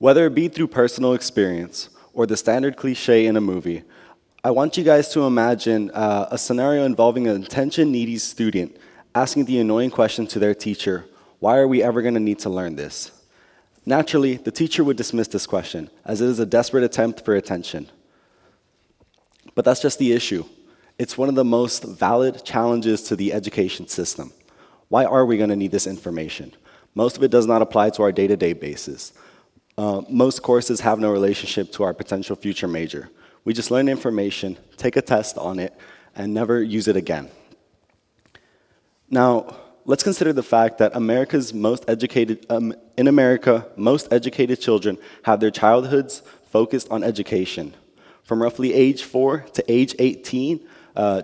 Whether it be through personal experience or the standard cliche in a movie, I want you guys to imagine a scenario involving an attention-needy student asking the annoying question to their teacher, why are we ever going to need to learn this? Naturally, the teacher would dismiss this question, as it is a desperate attempt for attention. But that's just the issue. It's one of the most valid challenges to the education system. Why are we going to need this information? Most of it does not apply to our day-to-day basis. Most courses have no relationship to our potential future major. We just learn information, take a test on it, and never use it again. Now, let's consider the fact that in America, most educated children have their childhoods focused on education. From roughly age 4 to age 18,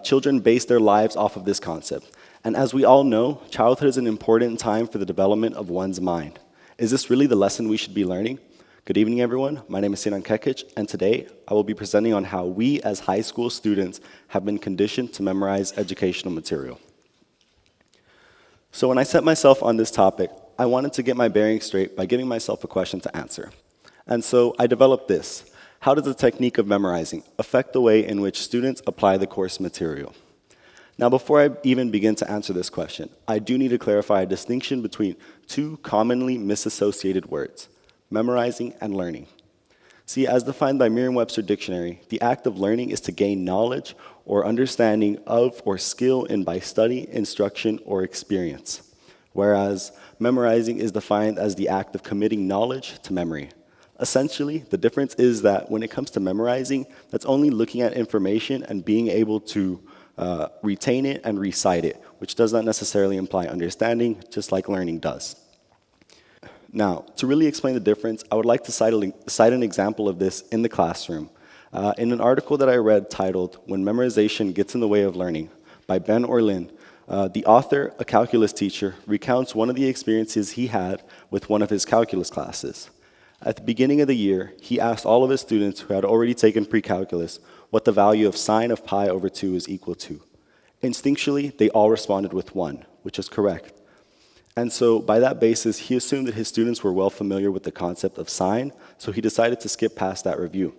children base their lives off of this concept. And as we all know, childhood is an important time for the development of one's mind. Is this really the lesson we should be learning? Good evening, everyone. My name is Sinan Kekic, and today I will be presenting on how we as high school students have been conditioned to memorize educational material. So when I set myself on this topic, I wanted to get my bearings straight by giving myself a question to answer. And so I developed this. How does the technique of memorizing affect the way in which students apply the course material? Now, before I even begin to answer this question, I do need to clarify a distinction between two commonly misassociated words, memorizing and learning. See, as defined by Merriam-Webster Dictionary, the act of learning is to gain knowledge or understanding of or skill in by study, instruction, or experience, whereas memorizing is defined as the act of committing knowledge to memory. Essentially, the difference is that when it comes to memorizing, that's only looking at information and being able to retain it and recite it, which does not necessarily imply understanding, just like learning does. Now, to really explain the difference, I would like to cite an example of this in the classroom. In an article that I read titled, "When Memorization Gets in the Way of Learning," by Ben Orlin, the author, a calculus teacher, recounts one of the experiences he had with one of his calculus classes. At the beginning of the year, he asked all of his students who had already taken pre-calculus what the value of sine of pi over 2 is equal to. Instinctually, they all responded with 1, which is correct. And so by that basis, he assumed that his students were well familiar with the concept of sine, so he decided to skip past that review.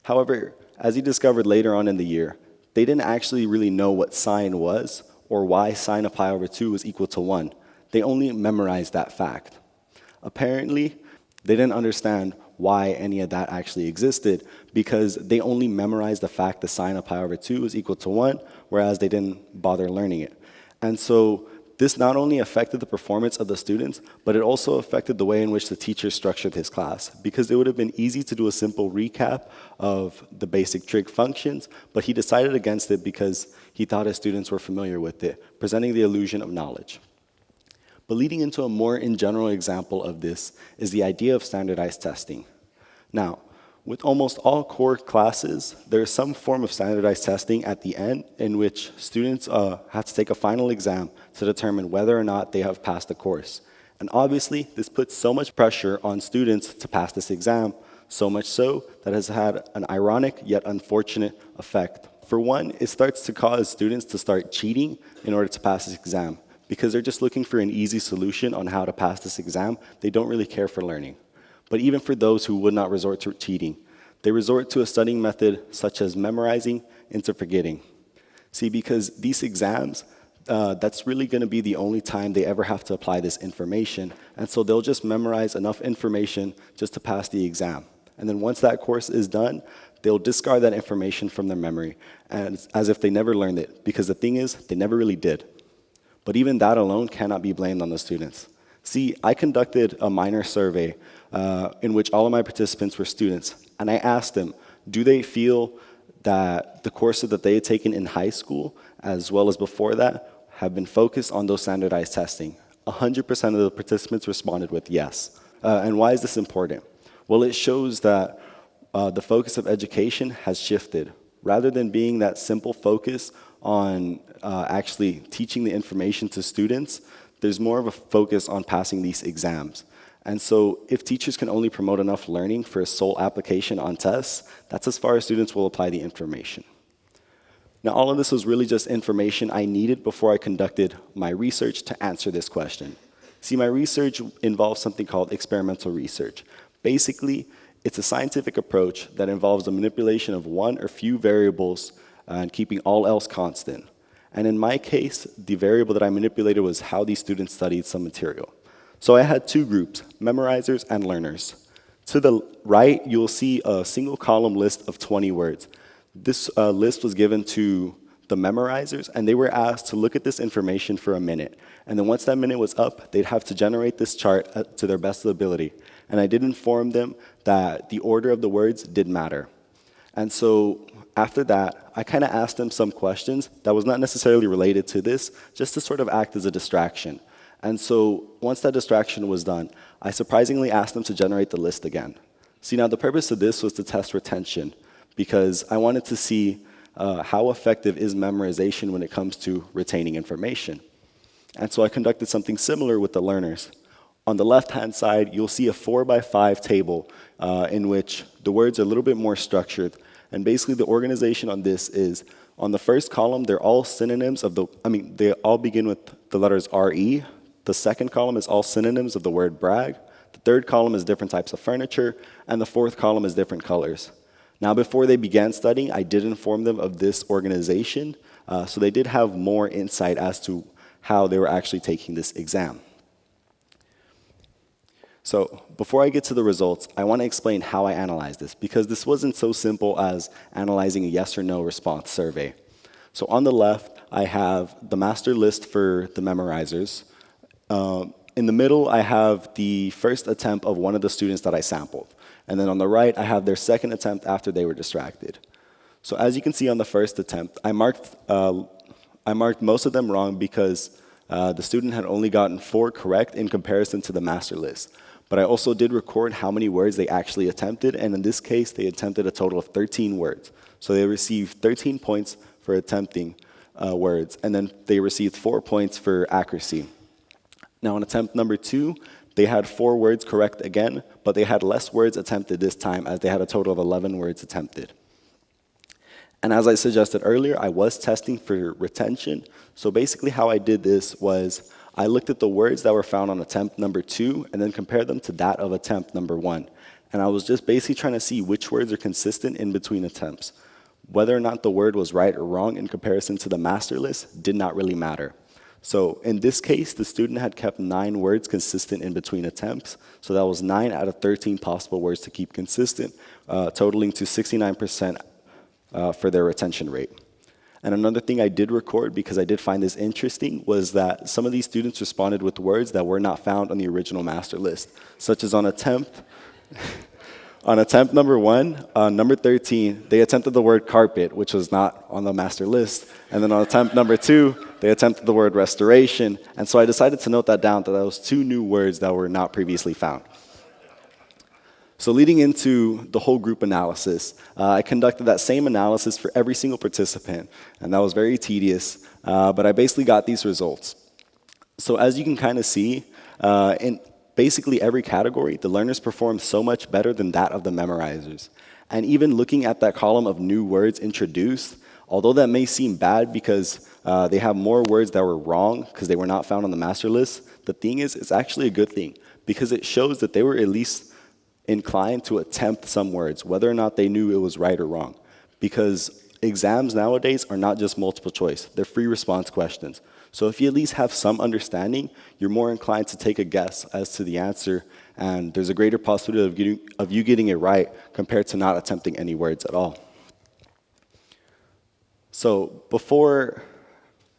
However, as he discovered later on in the year, they didn't actually really know what sine was or why sine of pi over 2 was equal to 1. They only memorized that fact. Apparently, they didn't understand why any of that actually existed because they only memorized the fact that sine of pi over 2 is equal to 1, whereas they didn't bother learning it. And so this not only affected the performance of the students, but it also affected the way in which the teacher structured his class, because it would have been easy to do a simple recap of the basic trig functions, but he decided against it because he thought his students were familiar with it, presenting the illusion of knowledge. But leading into a more in general example of this is the idea of standardized testing. Now, with almost all core classes, there is some form of standardized testing at the end in which students have to take a final exam to determine whether or not they have passed the course. And obviously, this puts so much pressure on students to pass this exam, so much so that it has had an ironic yet unfortunate effect. For one, it starts to cause students to start cheating in order to pass this exam, because they're just looking for an easy solution on how to pass this exam. They don't really care for learning. But even for those who would not resort to cheating, they resort to a studying method such as memorizing into forgetting. See, because these exams, that's really going to be the only time they ever have to apply this information, and so they'll just memorize enough information just to pass the exam. And then once that course is done, they'll discard that information from their memory as if they never learned it, because the thing is, they never really did. But even that alone cannot be blamed on the students. See, I conducted a minor survey in which all of my participants were students, and I asked them, do they feel that the courses that they had taken in high school, as well as before that, have been focused on those standardized testing? 100% of the participants responded with yes. And why is this important? Well, it shows that the focus of education has shifted. Rather than being that simple focus on actually teaching the information to students, there's more of a focus on passing these exams. And so if teachers can only promote enough learning for a sole application on tests, that's as far as students will apply the information. Now, all of this was really just information I needed before I conducted my research to answer this question. See, my research involves something called experimental research. Basically, it's a scientific approach that involves the manipulation of one or few variables and keeping all else constant. And in my case, the variable that I manipulated was how these students studied some material. So I had two groups, memorizers and learners. To the right, you'll see a single column list of 20 words. This list was given to the memorizers, and they were asked to look at this information for a minute. And then once that minute was up, they'd have to generate this chart to their best ability. And I did inform them that the order of the words did matter. And so after that, I kind of asked them some questions that was not necessarily related to this, just to sort of act as a distraction. And so once that distraction was done, I surprisingly asked them to generate the list again. See, now the purpose of this was to test retention, because I wanted to see how effective is memorization when it comes to retaining information. And so I conducted something similar with the learners. On the left-hand side, you'll see a 4x5 table in which the words are a little bit more structured. And basically the organization on this is, on the first column, they're all synonyms of they all begin with the letters RE. The second column is all synonyms of the word brag. The third column is different types of furniture. And the fourth column is different colors. Now, before they began studying, I did inform them of this organization, so they did have more insight as to how they were actually taking this exam. So before I get to the results, I want to explain how I analyzed this, because this wasn't so simple as analyzing a yes or no response survey. So on the left, I have the master list for the memorizers. In the middle, I have the first attempt of one of the students that I sampled. And then on the right, I have their second attempt after they were distracted. So as you can see on the first attempt, I marked most of them wrong because the student had only gotten 4 correct in comparison to the master list. But I also did record how many words they actually attempted, and in this case, they attempted a total of 13 words. So they received 13 points for attempting words, and then they received 4 points for accuracy. Now on attempt number 2, they had 4 words correct again, but they had less words attempted this time, as they had a total of 11 words attempted. And as I suggested earlier, I was testing for retention. So basically how I did this was I looked at the words that were found on attempt number 2 and then compared them to that of attempt number 1. And I was just basically trying to see which words are consistent in between attempts. Whether or not the word was right or wrong in comparison to the master list did not really matter. So in this case, the student had kept 9 words consistent in between attempts. So that was 9 out of 13 possible words to keep consistent, totaling to 69% for their retention rate. And another thing I did record, because I did find this interesting, was that some of these students responded with words that were not found on the original master list, such as on attempt number 1, number 13, they attempted the word carpet, which was not on the master list. And then on attempt number 2, they attempted the word restoration. And so I decided to note that down, that those 2 new words that were not previously found. So leading into the whole group analysis, I conducted that same analysis for every single participant, and that was very tedious, but I basically got these results. So as you can kind of see, in basically every category, the learners performed so much better than that of the memorizers. And even looking at that column of new words introduced, although that may seem bad because they have more words that were wrong because they were not found on the master list, the thing is, it's actually a good thing, because it shows that they were at least inclined to attempt some words, whether or not they knew it was right or wrong. Because exams nowadays are not just multiple choice, they're free response questions. So if you at least have some understanding, you're more inclined to take a guess as to the answer, and there's a greater possibility of you getting it right compared to not attempting any words at all. So before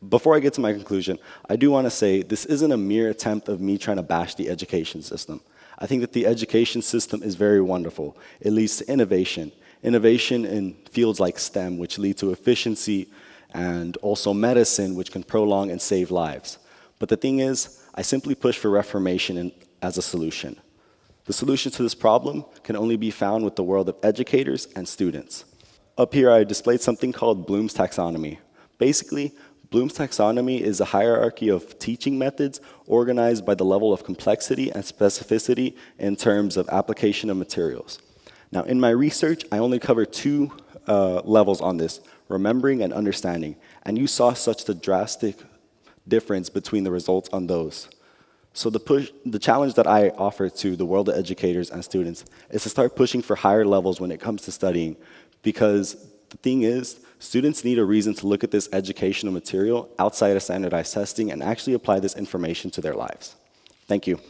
I get to my conclusion, I do want to say this isn't a mere attempt of me trying to bash the education system. I think that the education system is very wonderful. It leads to innovation. Innovation in fields like STEM, which lead to efficiency, and also medicine, which can prolong and save lives. But the thing is, I simply push for reformation as a solution. The solution to this problem can only be found with the world of educators and students. Up here, I displayed something called Bloom's taxonomy. Basically, Bloom's taxonomy is a hierarchy of teaching methods organized by the level of complexity and specificity in terms of application of materials. Now, in my research, I only covered 2 levels on this, remembering and understanding, and you saw such a drastic difference between the results on those. So the challenge that I offer to the world of educators and students is to start pushing for higher levels when it comes to studying, because the thing is, students need a reason to look at this educational material outside of standardized testing and actually apply this information to their lives. Thank you.